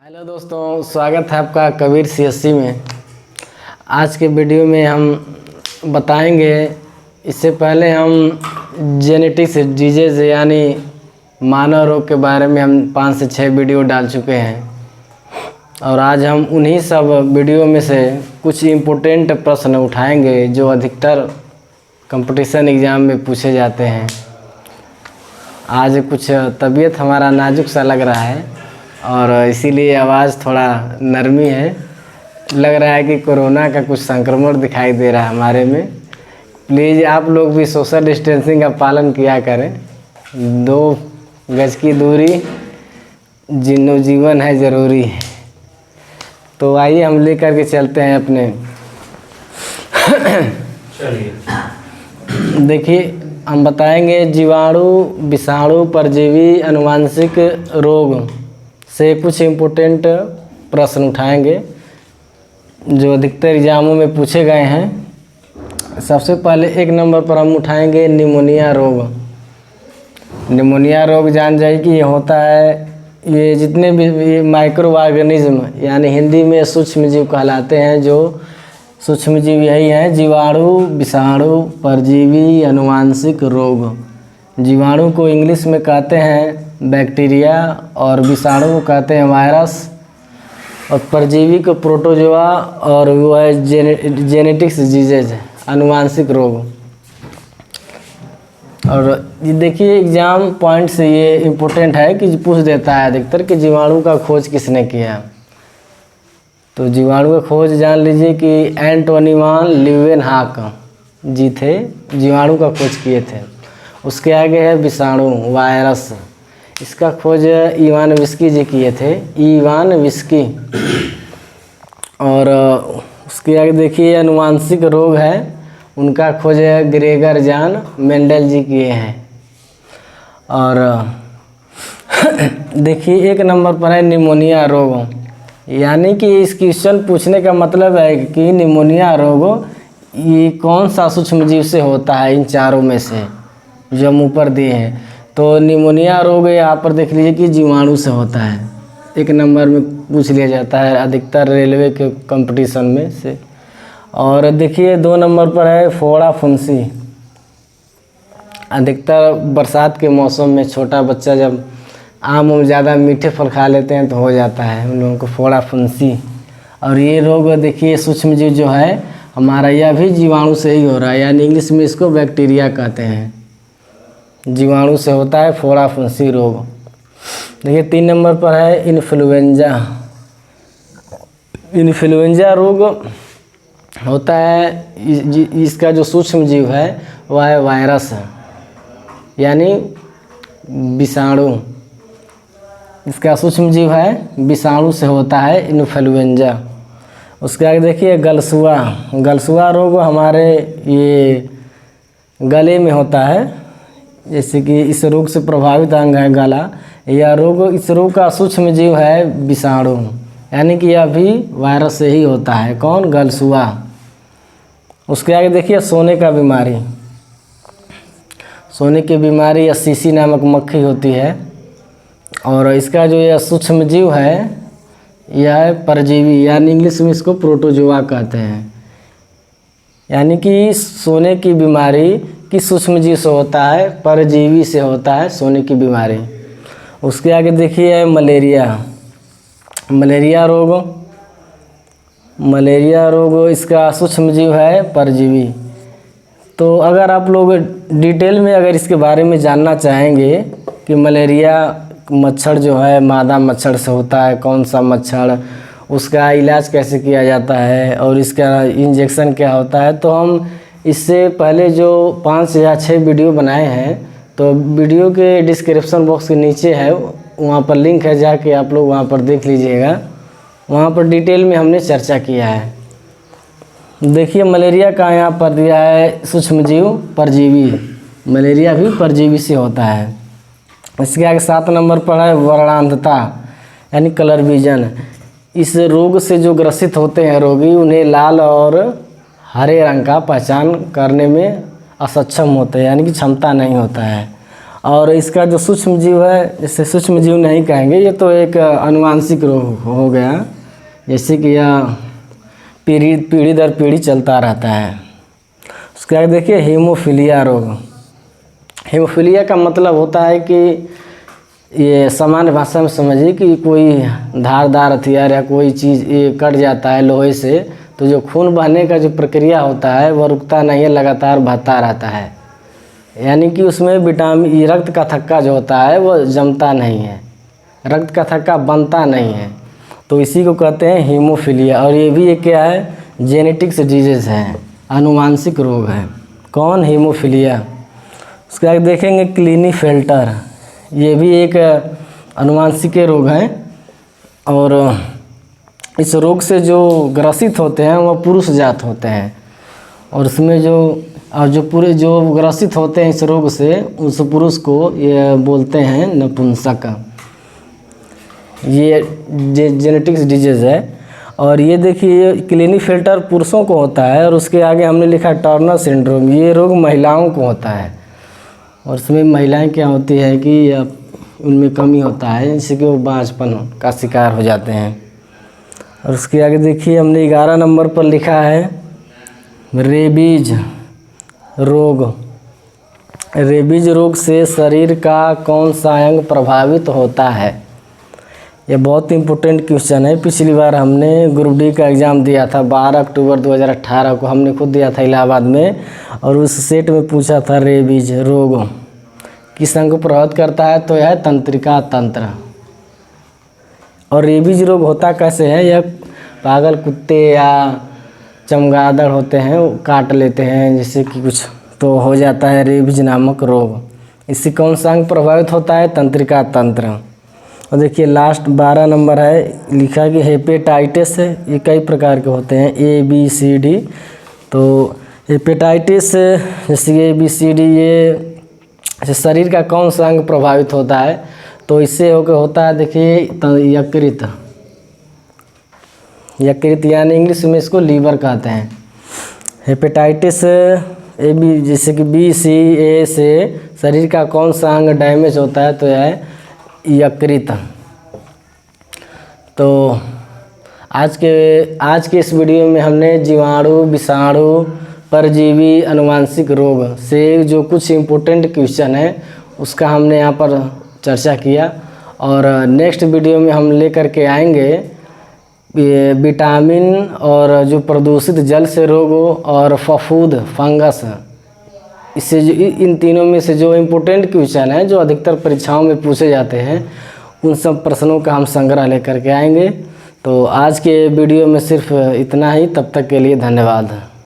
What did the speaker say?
Hello दोस्तों, स्वागत है आपका कबीर CSC में। आज के वीडियो में हम बताएंगे, इससे पहले हम जेनेटिक्स डिजीज यानी मानव रोग के बारे में हम 5 से 6 वीडियो डाल चुके हैं और आज हम उन्हीं सब वीडियो में से कुछ इम्पोर्टेंट प्रश्न उठाएंगे जो अधिकतर कंपटीशन एग्ज़ाम में पूछे जाते हैं। आज कुछ तबीयत हमारा नाजुक सा लग रहा है और इसीलिए आवाज़ थोड़ा नरमी है। लग रहा है कि कोरोना का कुछ संक्रमण दिखाई दे रहा है हमारे में। प्लीज़ आप लोग भी सोशल डिस्टेंसिंग का पालन किया करें। 2 गज की दूरी जीवन है ज़रूरी है। तो आइए हम लेकर के चलते हैं अपने चलिए देखिए, हम बताएंगे जीवाणु, विषाणु, परजीवी, आनुवंशिक रोग से कुछ इम्पोर्टेंट प्रश्न उठाएंगे जो अधिकतर एग्जामों में पूछे गए हैं। सबसे पहले 1 नंबर पर हम उठाएंगे निमोनिया रोग। निमोनिया रोग जान जाइए कि ये होता है, ये जितने भी माइक्रो ऑर्गेनिज्म यानी हिंदी में सूक्ष्म जीव कहलाते हैं। जो सूक्ष्म जीव यही हैं: जीवाणु, विषाणु, परजीवी, आनुवंशिक रोग। जीवाणु को इंग्लिश में कहते हैं बैक्टीरिया और विषाणु को कहते हैं वायरस और परजीवी को प्रोटोजोआ और वो है जेनेटिक्स डिजीज, आनुवंशिक रोग। और ये देखिए एग्ज़ाम पॉइंट से ये इम्पोर्टेंट है कि पूछ देता है अधिकतर कि जीवाणु का खोज किसने किया। तो जीवाणु का खोज जान लीजिए कि एंटोनी वान लीeuwenhoek जी थे, जीवाणु का खोज किए थे। उसके आगे है विषाणु, वायरस। इसका खोज इवान विस्की जी किए थे, इवान विस्की। और उसके आगे देखिए आनुवंशिक रोग है, उनका खोज ग्रेगर जॉन मेंडल जी किए हैं। और देखिए 1 नंबर पर है निमोनिया रोग। यानी कि इस क्वेश्चन पूछने का मतलब है कि निमोनिया रोग ये कौन सा सूक्ष्म जीव से होता है इन चारों में से जो हम ऊपर दिए हैं। तो निमोनिया रोग यहाँ पर देख लीजिए कि जीवाणु से होता है। 1 नंबर में पूछ लिया जाता है अधिकतर रेलवे के कंपटीशन में से। और देखिए 2 नंबर पर है फोड़ा फुंसी। अधिकतर बरसात के मौसम में छोटा बच्चा जब आम ज़्यादा मीठे फल खा लेते हैं तो हो जाता है उन लोगों को फोड़ा फुंसी। और ये रोग देखिए सूक्ष्म जीव जो है हमारा, यह भी जीवाणु से ही हो रहा है, यानी इंग्लिश में इसको बैक्टीरिया कहते हैं। जीवाणु से होता है फोड़ा फुंसी रोग। देखिए 3 नंबर पर है इन्फ्लुएंजा। इन्फ्लुएंजा रोग होता है, इसका जो सूक्ष्म जीव है वह है वायरस यानी विषाणु। इसका सूक्ष्म जीव है विषाणु से होता है इन्फ्लुएंजा। उसके आगे देखिए गलसुआ। गलसुआ रोग हमारे ये गले में होता है, जैसे कि इस रोग से प्रभावित अंग है गला। यह रोग, इस रोग का सूक्ष्म जीव है विषाणु, यानी कि यह भी वायरस से ही होता है। कौन? गलसुआ। उसके आगे देखिए सोने का बीमारी। सोने की बीमारी असीसी नामक मक्खी होती है और इसका जो यह सूक्ष्म जीव है यह है परजीवी, यानी इंग्लिश में इसको प्रोटोजोआ कहते हैं। यानी कि सोने की बीमारी किस सूक्ष्म जीव से होता है? परजीवी से होता है सोने की बीमारी। उसके आगे देखिए मलेरिया। मलेरिया रोग। मलेरिया रोग इसका सूक्ष्म जीव है परजीवी। तो अगर आप लोग डिटेल में अगर इसके बारे में जानना चाहेंगे कि मलेरिया मच्छर जो है मादा मच्छर से होता है, कौन सा मच्छर, उसका इलाज कैसे किया जाता है और इसका इंजेक्शन क्या होता है, तो हम इससे पहले जो 5 या 6 वीडियो बनाए हैं, तो वीडियो के डिस्क्रिप्शन बॉक्स के नीचे है, वहाँ पर लिंक है, जाके आप लोग वहाँ पर देख लीजिएगा। वहाँ पर डिटेल में हमने चर्चा किया है। देखिए मलेरिया का यहाँ पर दिया है सूक्ष्म जीव परजीवी। मलेरिया भी परजीवी से होता है। इसके आगे 7 नंबर पर है वर्णांधता यानी कलर विजन। इस रोग से जो ग्रसित होते हैं रोगी, उन्हें लाल और हरे रंग का पहचान करने में असक्षम होते हैं, यानी कि क्षमता नहीं होता है। और इसका जो सूक्ष्म जीव है, इसे सूक्ष्म जीव नहीं कहेंगे, ये तो एक अनुवांशिक रोग हो गया, जैसे कि यह पीढ़ी दर पीढ़ी चलता रहता है। उसके आगे देखिए हीमोफीलिया रोग। हीमोफीलिया का मतलब होता है कि ये सामान्य भाषा में समझिए कि कोई धारदार हथियार या कोई चीज़ ये कट जाता है लोहे से, तो जो खून बहने का जो प्रक्रिया होता है वह रुकता नहीं है, लगातार बहता रहता है। यानी कि उसमें विटामिन, रक्त का थक्का जो होता है वह जमता नहीं है, रक्त का थक्का बनता नहीं है, तो इसी को कहते हैं हीमोफीलिया। और ये भी एक क्या है, जेनेटिक्स डिजीज़ है, आनुवांशिक रोग है। कौन? हीमोफीलिया। उसके आगे देखेंगे क्लिनीफेल्टर, ये भी एक आनुवांशिक रोग है। और इस रोग से जो ग्रसित होते हैं वह पुरुष जात होते हैं, और उसमें जो ग्रसित होते हैं इस रोग से, उस पुरुष को ये बोलते हैं नपुंसक। ये जेनेटिक्स डिजीज़ है। और ये देखिए क्लिनीफेल्टर पुरुषों को होता है, और उसके आगे हमने लिखा टर्नर सिंड्रोम, ये रोग महिलाओं को होता है। और इसमें महिलाएं क्या होती है कि उनमें कमी होता है, जिससे कि वो बांझपन का शिकार हो जाते हैं। और उसके आगे देखिए हमने 11 नंबर पर लिखा है रेबीज रोग। रेबीज रोग से शरीर का कौन सा अंग प्रभावित होता है? यह बहुत इम्पोर्टेंट क्वेश्चन है। पिछली बार हमने ग्रुप डी का एग्ज़ाम दिया था 12 अक्टूबर 2018 को, हमने खुद दिया था इलाहाबाद में, और उस सेट में पूछा था रेबीज रोग किस अंग को प्रभावित करता है, तो यह है तंत्रिका तंत्र। और रेबीज रोग होता कैसे है? यह पागल कुत्ते या चमगादड़ होते हैं, वो काट लेते हैं जैसे कि कुछ, तो हो जाता है रेबीज नामक रोग। इससे कौन सा अंग प्रभावित होता है? तंत्रिका तंत्र। और देखिए लास्ट 12 नंबर है, लिखा कि हेपेटाइटिस है, ये कई प्रकार के होते हैं, ABCD। तो हेपेटाइटिस जैसे ABCD, ये शरीर का कौन सा अंग प्रभावित होता है? तो इससे होता है देखिए यकृत, यानी इंग्लिश में इसको लीवर कहते हैं। हेपेटाइटिस AB जैसे कि BCA से शरीर का कौन सा अंग डैमेज होता है? तो यह है यकृत। तो आज के इस वीडियो में हमने जीवाणु, विषाणु, परजीवी, आनुवांशिक रोग से जो कुछ इम्पोर्टेंट क्वेश्चन है उसका हमने यहाँ पर चर्चा किया। और नेक्स्ट वीडियो में हम लेकर के आएंगे विटामिन और जो प्रदूषित जल से रोग और फफूंद, फंगस, इससे जो इन तीनों में से जो इम्पोर्टेंट क्वेश्चन है जो अधिकतर परीक्षाओं में पूछे जाते हैं, उन सब प्रश्नों का हम संग्रह लेकर के आएंगे। तो आज के वीडियो में सिर्फ इतना ही। तब तक के लिए धन्यवाद।